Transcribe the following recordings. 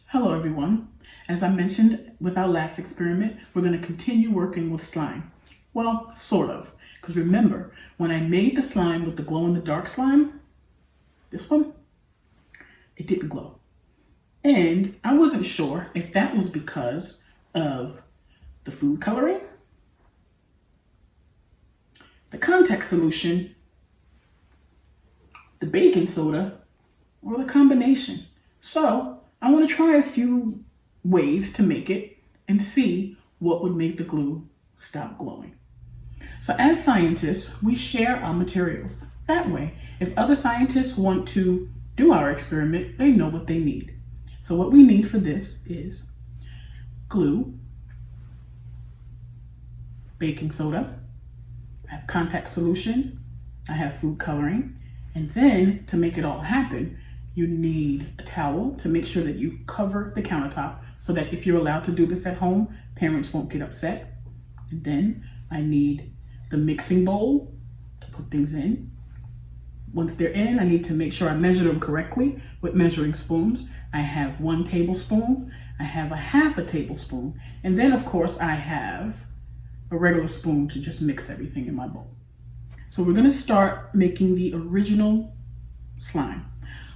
Hello everyone. As I mentioned with our last experiment, we're going to continue working with slime. Well, sort of. Because remember, when I made the slime with the glow-in-the-dark slime, this one, it didn't glow. And I wasn't sure if that was because of the food coloring, the contact solution, the baking soda, or the combination. So I want to try a few ways to make it and see what would make the glue stop glowing. So as scientists, we share our materials. That way, if other scientists want to do our experiment, they know what they need. So what we need for this is glue, baking soda, I have contact solution, I have food coloring, and then to make it all happen, you need a towel to make sure that you cover the countertop so that if you're allowed to do this at home, parents won't get upset. And then I need the mixing bowl to put things in. Once they're in, I need to make sure I measure them correctly with measuring spoons. I have 1 tablespoon, I have a half a tablespoon, and then of course I have a regular spoon to just mix everything in my bowl. So we're gonna start making the original slime.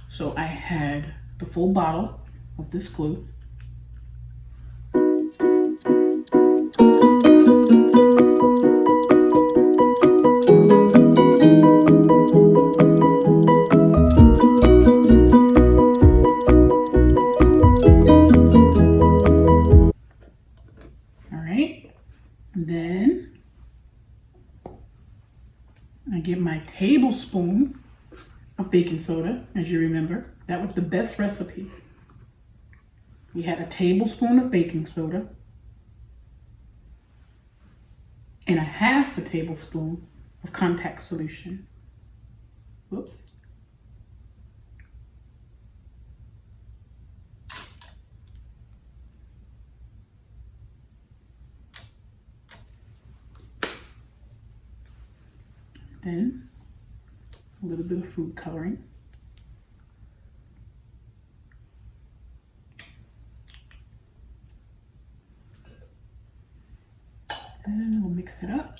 So I had the full bottle of this glue. All right, then I get my tablespoon of baking soda. As you remember, that was the best recipe. We had a tablespoon of baking soda and a half a tablespoon of contact solution. Whoops. Then a little bit of food coloring. And we'll mix it up.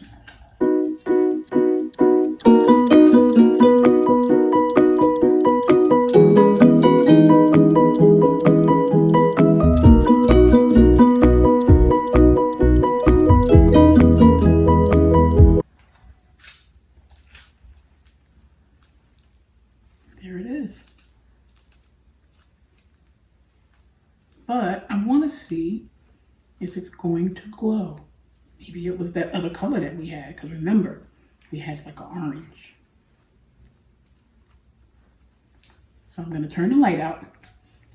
There it is. But I want to see if it's going to glow. Maybe it was that other color that we had, because remember, we had like an orange. So I'm going to turn the light out and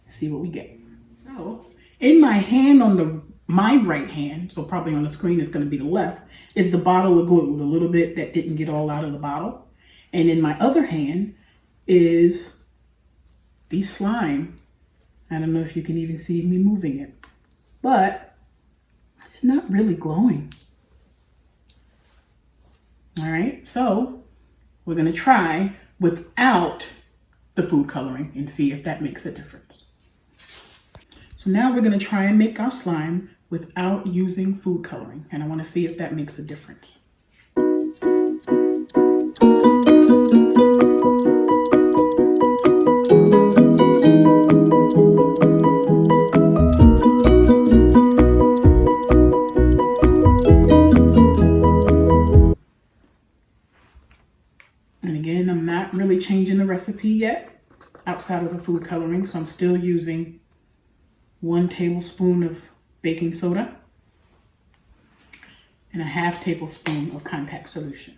see what we get. So in my hand on my right hand, so probably on the screen is going to be the left, is the bottle of glue, the little bit that didn't get all out of the bottle. And in my other hand is the slime. I don't know if you can even see me moving it, but it's not really glowing. All right, so we're gonna try without the food coloring and see if that makes a difference. So now we're gonna try and make our slime without using food coloring, and I wanna see if that makes a difference. And again, I'm not really changing the recipe yet outside of the food coloring, so I'm still using 1 tablespoon of baking soda and a half tablespoon of contact solution.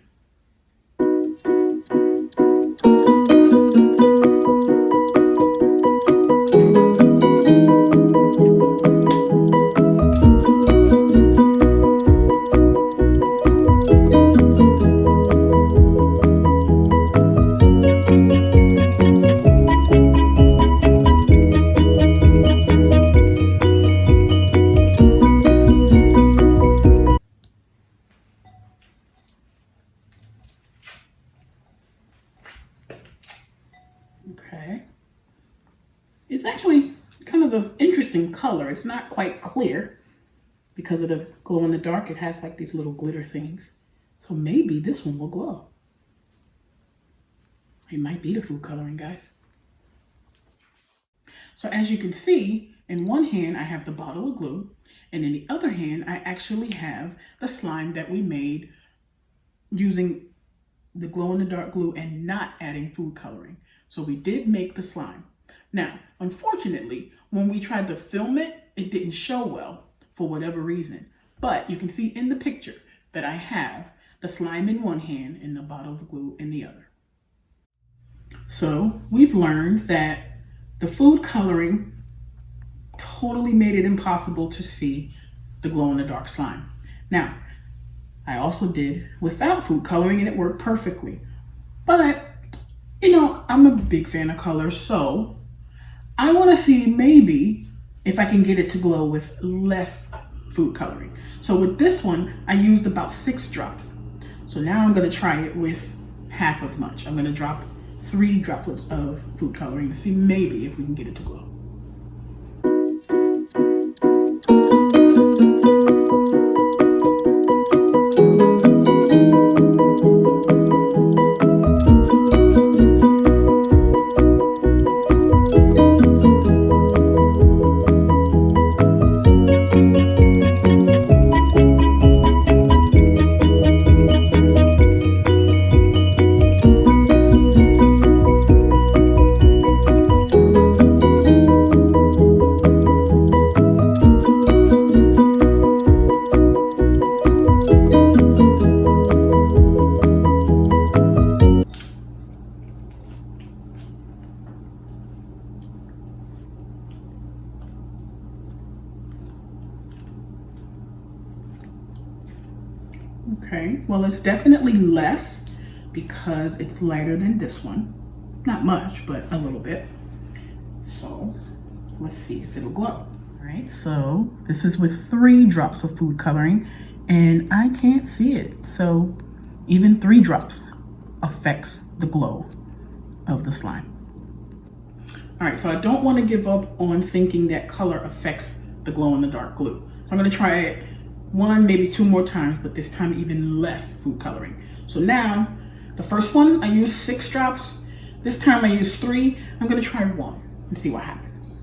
It's actually kind of an interesting color. It's not quite clear because of the glow in the dark. It has like these little glitter things. So maybe this one will glow. It might be the food coloring, guys. So as you can see, in one hand I have the bottle of glue, and in the other hand I actually have the slime that we made using the glow-in-the-dark glue and not adding food coloring. So we did make the slime. Now, unfortunately, when we tried to film it, it didn't show well for whatever reason. But you can see in the picture that I have the slime in one hand and the bottle of glue in the other. So we've learned that the food coloring totally made it impossible to see the glow-in-the-dark slime. Now, I also did without food coloring and it worked perfectly. But, you know, I'm a big fan of color, so I want to see maybe if I can get it to glow with less food coloring. So with this one, I used about 6 drops. So now I'm going to try it with half as much. I'm going to drop 3 droplets of food coloring to see maybe if we can get it to glow. Okay, well, it's definitely less because it's lighter than this one. Not much, but a little bit. So let's see if it'll glow. All right, so this is with 3 drops of food coloring and I can't see it. So even 3 drops affects the glow of the slime. All right, so I don't want to give up on thinking that color affects the glow in the dark glue. I'm going to try it 1, maybe 2 more times, but this time even less food coloring. So now, the first one I used 6 drops. This time I used 3. I'm going to try 1 and see what happens.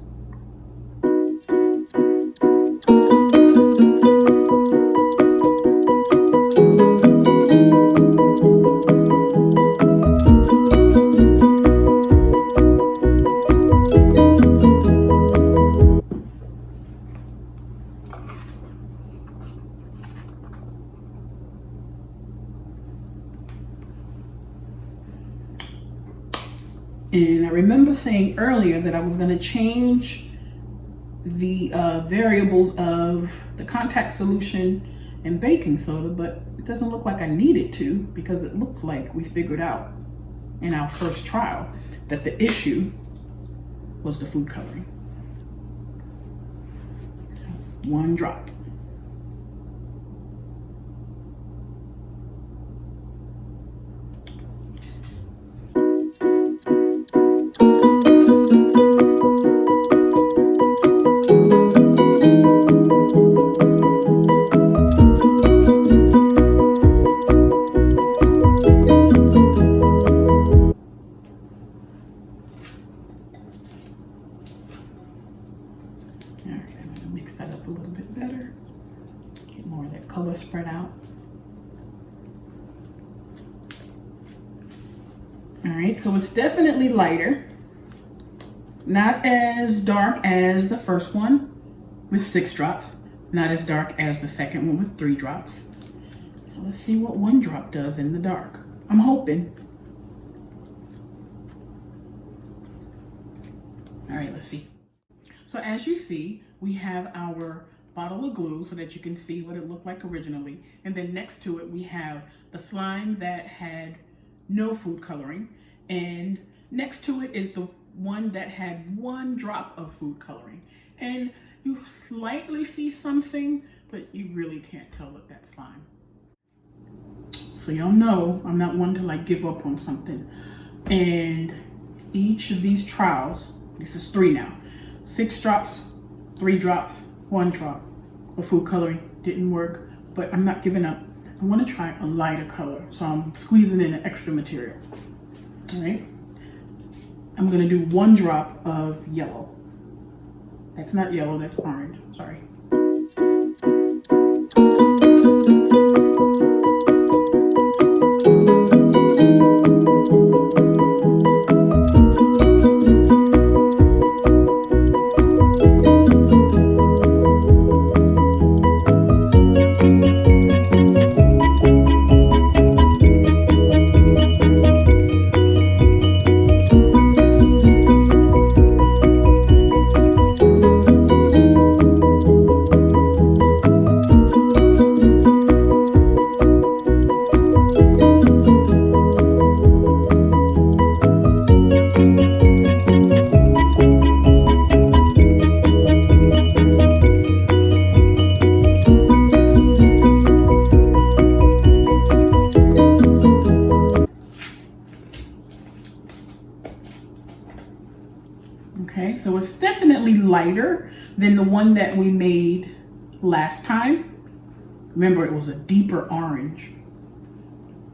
And I remember saying earlier that I was going to change the variables of the contact solution and baking soda, but it doesn't look like I needed to because it looked like we figured out in our first trial that the issue was the food coloring. So 1 drop. Mix that up a little bit better. Get more of that color spread out. All right, so it's definitely lighter. Not as dark as the first one with 6 drops. Not as dark as the second one with 3 drops. So let's see what 1 drop does in the dark. I'm hoping. All right, let's see. So as you see, we have our bottle of glue so that you can see what it looked like originally. And then next to it, we have the slime that had no food coloring. And next to it is the one that had 1 drop of food coloring. And you slightly see something, but you really can't tell with that slime. So y'all know I'm not one to like give up on something. And each of these trials This is 3 now. 6 drops, 3 drops, 1 drop of food coloring. Didn't work, but I'm not giving up. I want to try a lighter color, so I'm squeezing in an extra material. All right. I'm going to do 1 drop of yellow. That's not yellow, that's orange. Sorry. Okay, so it's definitely lighter than the one that we made last time. Remember, it was a deeper orange.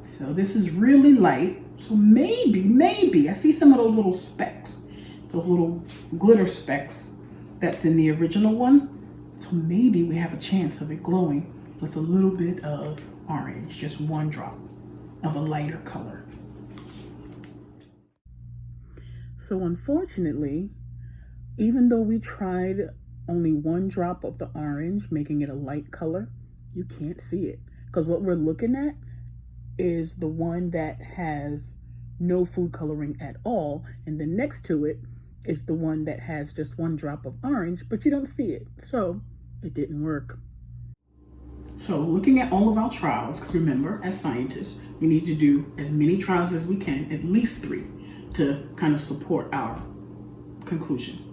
So this is really light. So maybe, I see some of those little specks, those little glitter specks that's in the original one. So maybe we have a chance of it glowing with a little bit of orange, just 1 drop of a lighter color. So unfortunately, even though we tried only 1 drop of the orange, making it a light color, you can't see it. Because what we're looking at is the one that has no food coloring at all. And then next to it is the one that has just 1 drop of orange, but you don't see it. So it didn't work. So looking at all of our trials, because remember, as scientists, we need to do as many trials as we can, at least 3, to kind of support our conclusion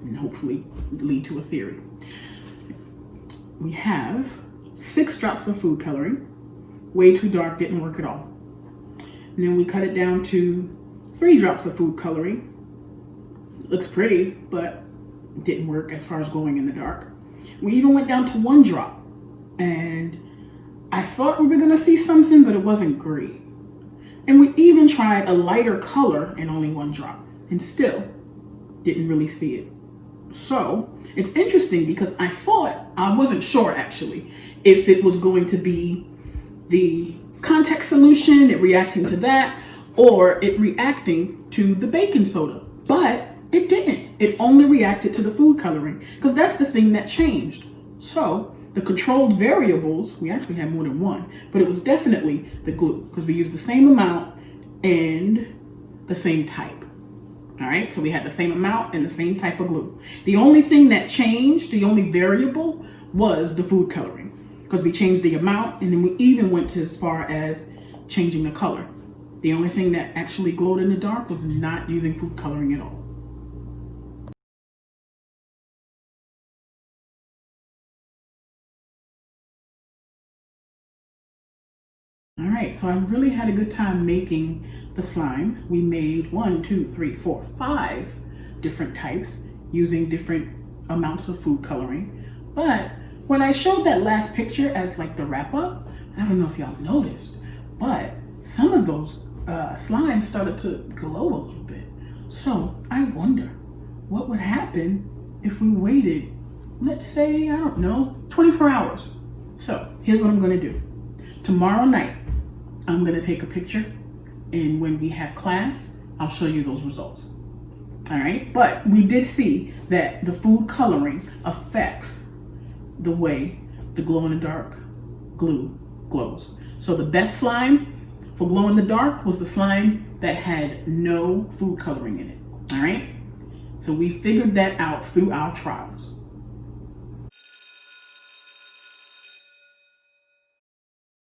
and hopefully lead to a theory. We have 6 drops of food coloring. Way too dark, didn't work at all. And then we cut it down to 3 drops of food coloring. Looks pretty, but didn't work as far as glowing in the dark. We even went down to 1 drop, and I thought we were gonna see something, but it wasn't great. And we even tried a lighter color and only 1 drop, and still didn't really see it. So it's interesting because I wasn't sure actually if it was going to be the contact solution, it reacting to that, or it reacting to the baking soda, but it didn't. It only reacted to the food coloring because that's the thing that changed. So the controlled variables, we actually had more than 1, but it was definitely the glue because we used the same amount and the same type. All right, so we had the same amount and the same type of glue. The only thing that changed, the only variable, was the food coloring because we changed the amount and then we even went to as far as changing the color. The only thing that actually glowed in the dark was not using food coloring at all. All right, so I really had a good time making the slime. We made 1, 2, 3, 4, 5 different types using different amounts of food coloring. But when I showed that last picture as like the wrap up, I don't know if y'all noticed, but some of those slimes started to glow a little bit. So I wonder what would happen if we waited, let's say, I don't know, 24 hours. So here's what I'm gonna do. Tomorrow night, I'm gonna take a picture, and when we have class, I'll show you those results. All right, but we did see that the food coloring affects the way the glow in the dark glue glows. So the best slime for glow in the dark was the slime that had no food coloring in it. All right, so we figured that out through our trials.